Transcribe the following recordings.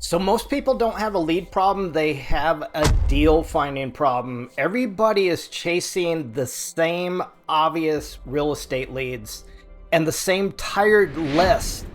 So most people don't have a lead problem, they have a deal finding problem. Everybody is chasing the same obvious real estate leads and the same tired lists,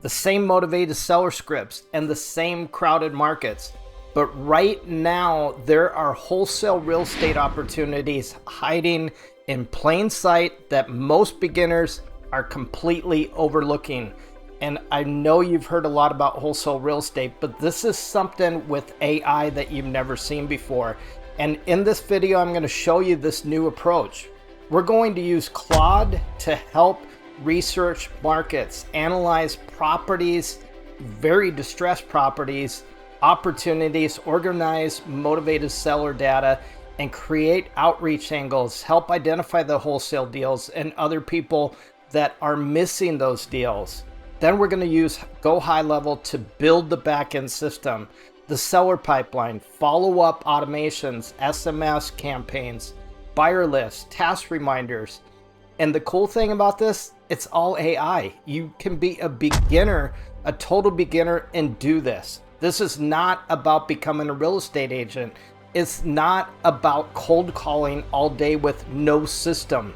the same motivated seller scripts, and the same crowded markets. But right now, there are wholesale real estate opportunities hiding in plain sight that most beginners are completely overlooking. And I know you've heard a lot about wholesale real estate, but this is something with AI that you've never seen before. And in this video, I'm going to show you this new approach. We're going to use Claude to help research markets, analyze properties, very distressed properties, opportunities, organize motivated seller data, and create outreach angles, help identify the wholesale deals and other people that are missing those deals. Then we're going to use GoHighLevel to build the backend system, the seller pipeline, follow-up automations, SMS campaigns, buyer lists, task reminders. And the cool thing about this, it's all AI. You can be a beginner, a total beginner, and do this. This is not about becoming a real estate agent. It's not about cold calling all day with no system.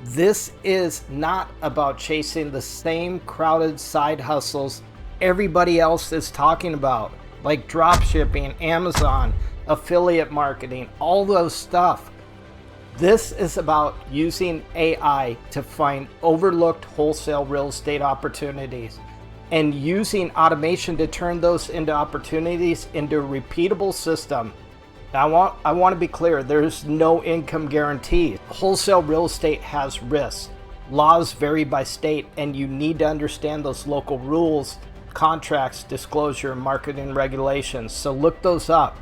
This is not about chasing the same crowded side hustles everybody else is talking about, like drop shipping, Amazon, affiliate marketing, all those stuff. This is about using AI to find overlooked wholesale real estate opportunities and using automation to turn those into opportunities into a repeatable system. Now, I want to be clear, there's no income guarantee. Wholesale real estate has risks. Laws vary by state, and you need to understand those local rules, contracts, disclosure, marketing regulations. So look those up.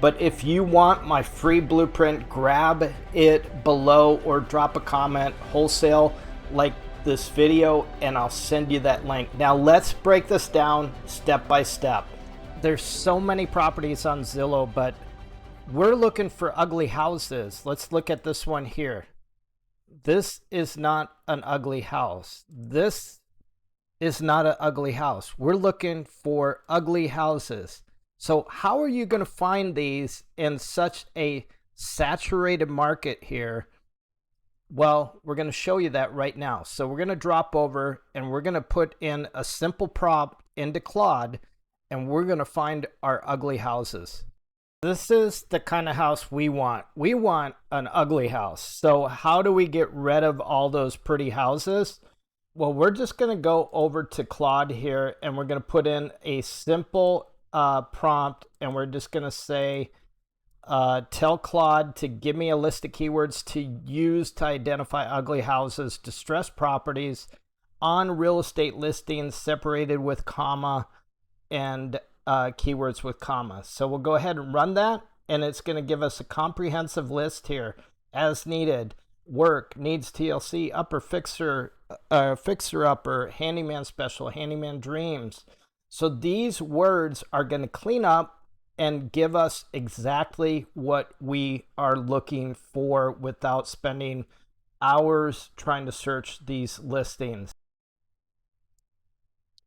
But if you want my free blueprint, grab it below or drop a comment, wholesale, like this video, and I'll send you that link. Now let's break this down step by step. There's so many properties on Zillow, but we're looking for ugly houses. Let's look at this one here. This is not an ugly house. This is not an ugly house. We're looking for ugly houses. So how are you going to find these in such a saturated market here? Well, we're going to show you that right now. So we're going to drop over and we're going to put in a simple prompt into Claude, and we're going to find our ugly houses. This is the kind of house we want. We want an ugly house. So how do we get rid of all those pretty houses? Well, we're just going to go over to Claude here, and we're going to put in a simple prompt, and we're just going to say, tell Claude to give me a list of keywords to use to identify ugly houses, distressed properties on real estate listings separated with comma, and keywords with comma. So we'll go ahead and run that, and it's going to give us a comprehensive list here. As needed, work, needs TLC, upper fixer, fixer upper, handyman special, handyman dreams. So these words are going to clean up and give us exactly what we are looking for without spending hours trying to search these listings.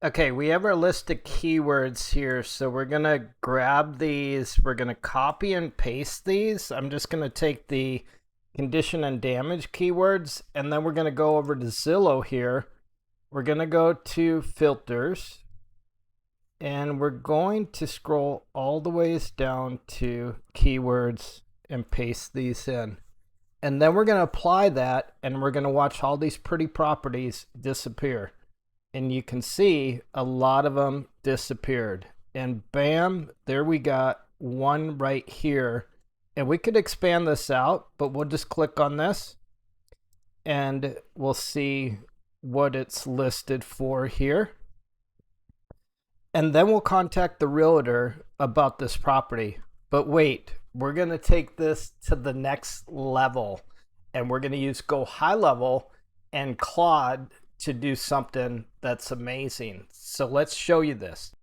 Okay, we have our list of keywords here, so we're going to grab these. We're going to copy and paste these. I'm just going to take the condition and damage keywords, and then we're going to go over to Zillow here. We're going to go to filters, and we're going to scroll all the ways down to keywords and paste these in. And then we're going to apply that, and we're going to watch all these pretty properties disappear. And you can see a lot of them disappeared. And bam, there we got one right here. And we could expand this out, but we'll just click on this and we'll see what it's listed for here. And then we'll contact the realtor about this property. But wait, we're going to take this to the next level, and we're going to use GoHighLevel and Claude to do something that's amazing. So let's show you this.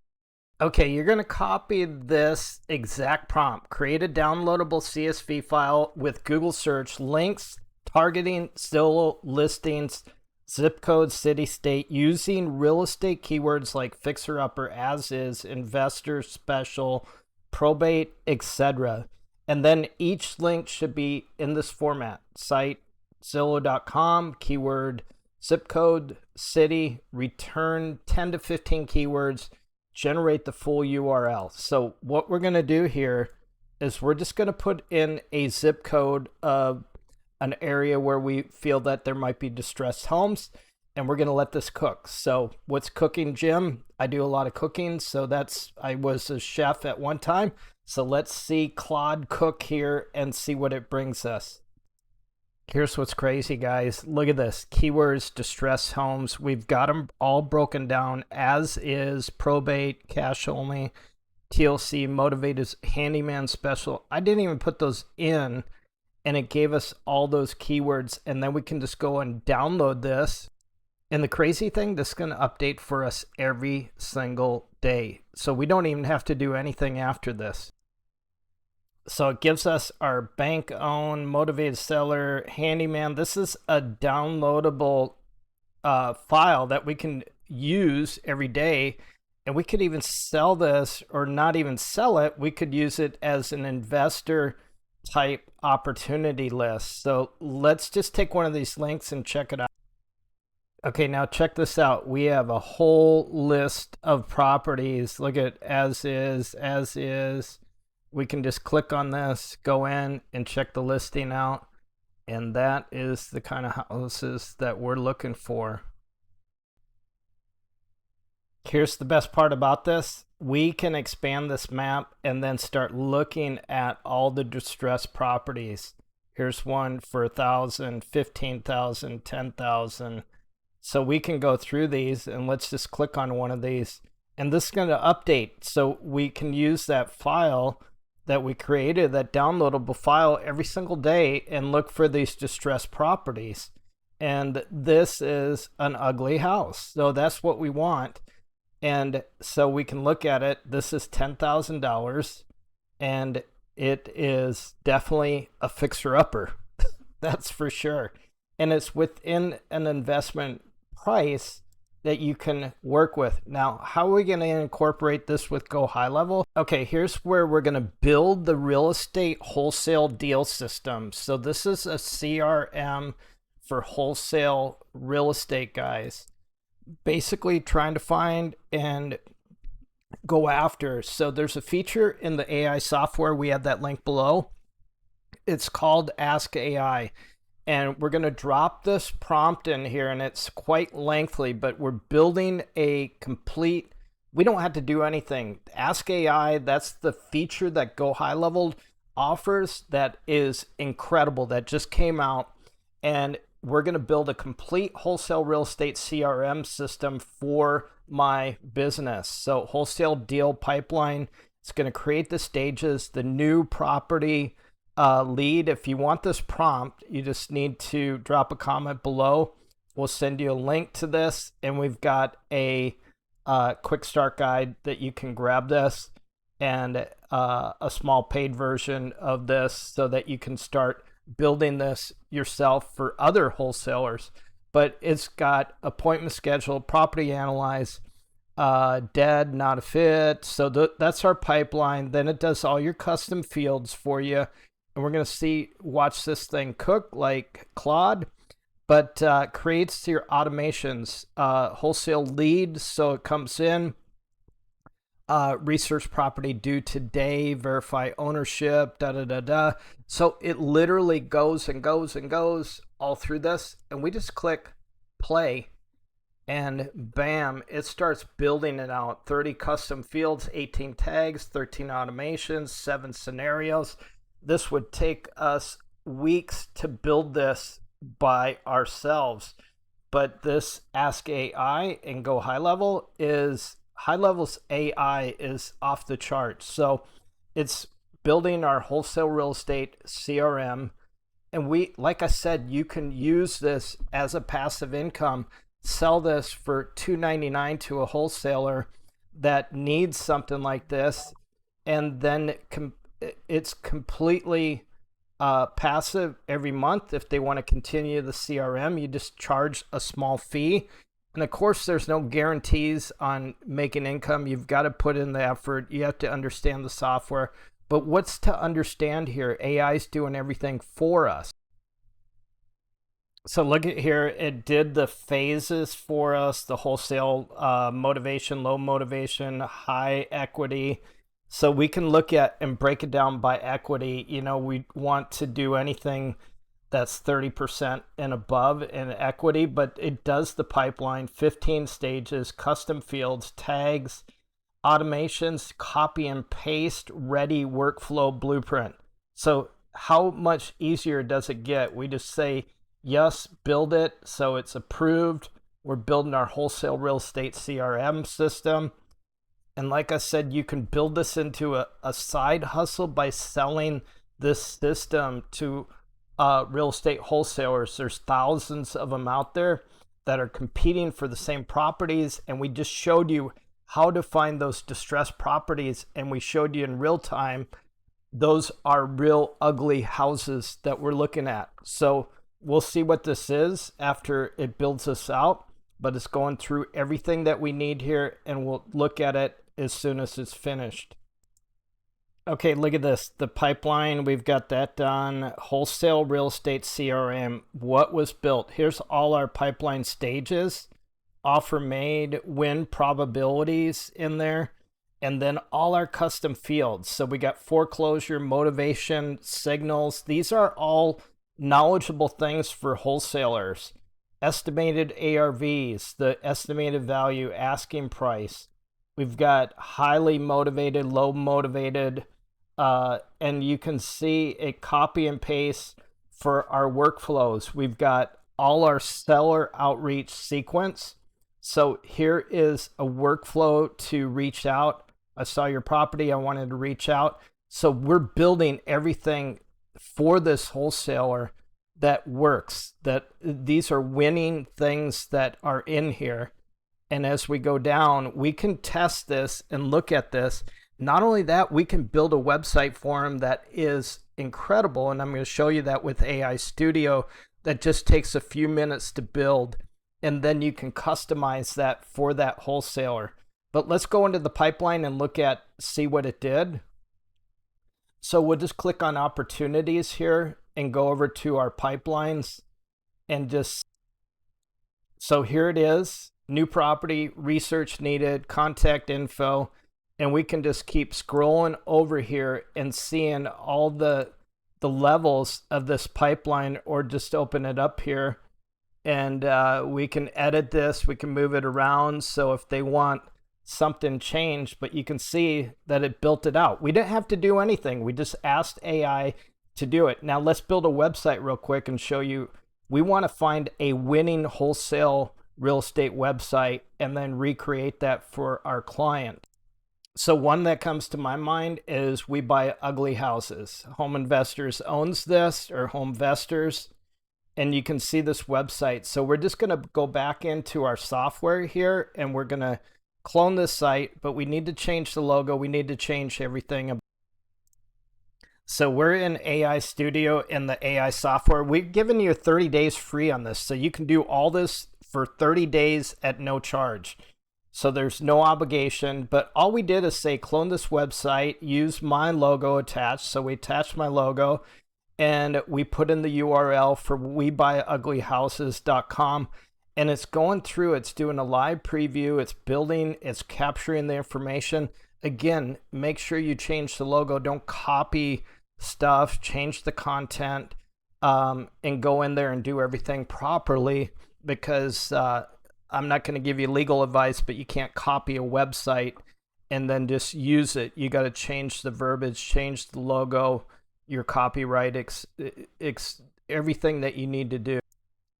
Okay, you're going to copy this exact prompt. Create a downloadable CSV file with Google search, links, targeting, Zillow listings, zip code, city, state, using real estate keywords like fixer upper, as is, investor, special, probate, etc. And then each link should be in this format: site, Zillow.com, keyword, zip code, city, return 10 to 15 keywords, generate the full URL. So what we're going to do here is we're just going to put in a zip code of an area where we feel that there might be distressed homes, and we're going to let this cook. So what's cooking, Jim? I do a lot of cooking, so I was a chef at one time. So let's see Claude cook here and see what it brings us. Here's what's crazy, guys. Look at this. Keywords, distressed homes. We've got them all broken down as is, probate, cash only, TLC, motivated, handyman, special. I didn't even put those in, and it gave us all those keywords, and then we can just go and download this. And the crazy thing, this is going to update for us every single day. So we don't even have to do anything after this. So it gives us our bank owned, motivated seller, handyman. This is a downloadable file that we can use every day. And we could even sell this, or not even sell it. We could use it as an investor type opportunity list. So let's just take one of these links and check it out. Okay, now check this out. We have a whole list of properties. Look at as is. We can just click on this, go in and check the listing out. And that is the kind of houses that we're looking for. Here's the best part about this. We can expand this map and then start looking at all the distressed properties. Here's one for 1,000, 15,000, 10,000. So we can go through these, and let's just click on one of these. And this is going to update. So we can use that file that we created, that downloadable file, every single day and look for these distressed properties. And this is an ugly house. So that's what we want. And so we can look at it. This is $10,000, and it is definitely a fixer-upper. That's for sure. And it's within an investment price that you can work with. Now, how are we going to incorporate this with GoHighLevel? Okay, here's where we're going to build the real estate wholesale deal system. So this is a CRM for wholesale real estate guys. Basically trying to find and go after. So there's a feature in the AI software. We have that link below. It's called Ask AI. And we're going to drop this prompt in here, and it's quite lengthy, but we're building a complete, we don't have to do anything. Ask AI, that's the feature that GoHighLevel offers that is incredible, that just came out. And we're going to build a complete wholesale real estate CRM system for my business. So wholesale deal pipeline, it's going to create the stages, the new property lead. If you want this prompt, you just need to drop a comment below. We'll send you a link to this, and we've got a quick start guide that you can grab this, and a small paid version of this so that you can start building this yourself for other wholesalers. But it's got appointment schedule, property analyze, dead, not a fit. So that's our pipeline. Then it does all your custom fields for you. And we're going to watch this thing cook like Claude, but creates your automations, wholesale lead. So it comes in, research property due today, verify ownership, So it literally goes and goes and goes all through this. And we just click play, and bam, it starts building it out. 30 custom fields, 18 tags, 13 automations, 7 scenarios. This would take us weeks to build this by ourselves. But this Ask AI and GoHighLevel is, HighLevel's AI is off the charts. So it's building our wholesale real estate CRM. And we, like I said, you can use this as a passive income, sell this for $2.99 to a wholesaler that needs something like this. And then it's completely passive every month. If they want to continue the CRM, you just charge a small fee. And of course, there's no guarantees on making income. You've got to put in the effort. You have to understand the software. But what's to understand here? AI's doing everything for us. So look at here, it did the phases for us, the wholesale motivation, low motivation, high equity. So we can look at and break it down by equity. You know, we want to do anything that's 30% and above in equity, but it does the pipeline, 15 stages, custom fields, tags, automations, copy and paste, ready workflow blueprint. So how much easier does it get? We just say, yes, build it. So it's approved. We're building our wholesale real estate CRM system. And like I said, you can build this into a side hustle by selling this system to real estate wholesalers. There's thousands of them out there that are competing for the same properties. And we just showed you how to find those distressed properties. And we showed you in real time, those are real ugly houses that we're looking at. So we'll see what this is after it builds us out, but it's going through everything that we need here, and we'll look at it as soon as it's finished. Okay, look at this. The pipeline, we've got that done. Wholesale real estate CRM, what was built? Here's all our pipeline stages, offer made, win probabilities in there, and then all our custom fields. So we got foreclosure, motivation, signals. These are all knowledgeable things for wholesalers. Estimated ARVs, the estimated value, asking price. We've got highly motivated, low motivated, and you can see a copy and paste for our workflows. We've got all our seller outreach sequence. So here is a workflow to reach out. I saw your property, I wanted to reach out. So we're building everything for this wholesaler that works, that these are winning things that are in here. And as we go down, we can test this and look at this. Not only that, we can build a website for them that is incredible. And I'm going to show you that with AI Studio, that just takes a few minutes to build. And then you can customize that for that wholesaler. But let's go into the pipeline and see what it did. So we'll just click on opportunities here and go over to our pipelines and so here it is, new property, research needed, contact info, and we can just keep scrolling over here and seeing all the levels of this pipeline, or just open it up here and we can edit this, we can move it around. So if they want something changed, but you can see that it built it out. We didn't have to do anything. We just asked AI to do it. Now let's build a website real quick and show you. We want to find a winning wholesale real estate website and then recreate that for our client. So one that comes to my mind is We Buy Ugly Houses. Home Investors owns this, or Home Investors, and you can see this website. So we're just going to go back into our software here and we're going to clone this site, but we need to change the logo. We need to change everything. So we're in AI Studio in the AI software. We've given you 30 days free on this. So you can do all this for 30 days at no charge. So there's no obligation, but all we did is say, clone this website, use my logo attached. So we attached my logo and we put in the URL for webuyuglyhouses.com. And it's going through, it's doing a live preview, it's building, it's capturing the information. Again, make sure you change the logo. Don't copy stuff, change the content, and go in there and do everything properly, because I'm not going to give you legal advice, but you can't copy a website and then just use it. You got to change the verbiage, change the logo, your copyright, everything that you need to do.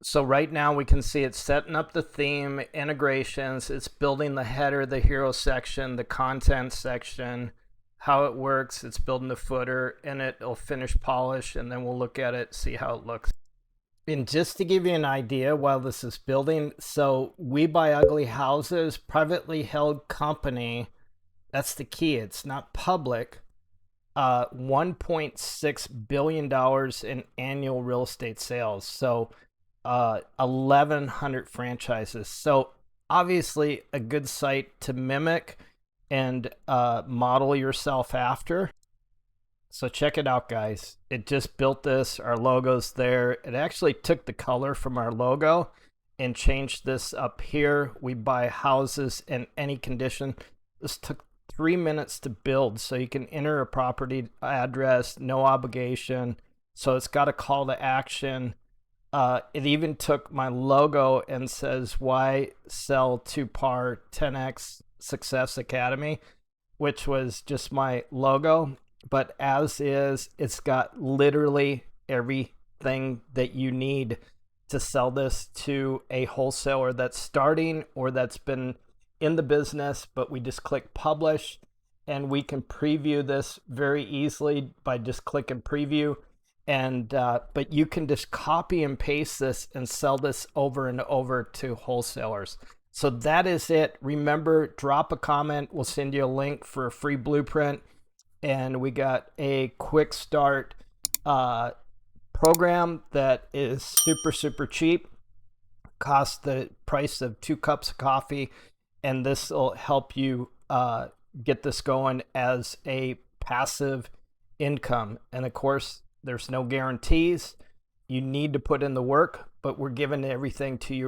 So right now we can see it's setting up the theme, integrations, it's building the header, the hero section, the content section, how it works, it's building the footer, and it'll finish polish, and then we'll look at it, see how it looks. And just to give you an idea while this is building, so We Buy Ugly Houses, privately held company, that's the key, it's not public. $1.6 billion in annual real estate sales. So 1,100 franchises. So obviously a good site to mimic and model yourself after. So check it out, guys. It just built this. Our logo's there. It actually took the color from our logo and changed this up here. We buy houses in any condition. This took 3 minutes to build. So you can enter a property address, no obligation. So it's got a call to action. It even took my logo and says, why sell to Paar 10X Success Academy, which was just my logo. But as is, it's got literally everything that you need to sell this to a wholesaler that's starting or that's been in the business, but we just click publish and we can preview this very easily by just clicking preview. And but you can just copy and paste this and sell this over and over to wholesalers. So that is it. Remember, drop a comment. We'll send you a link for a free blueprint. And we got a quick start program that is super, super cheap. Costs the price of 2 cups of coffee. And this will help you get this going as a passive income. And of course, there's no guarantees. You need to put in the work, but we're giving everything to you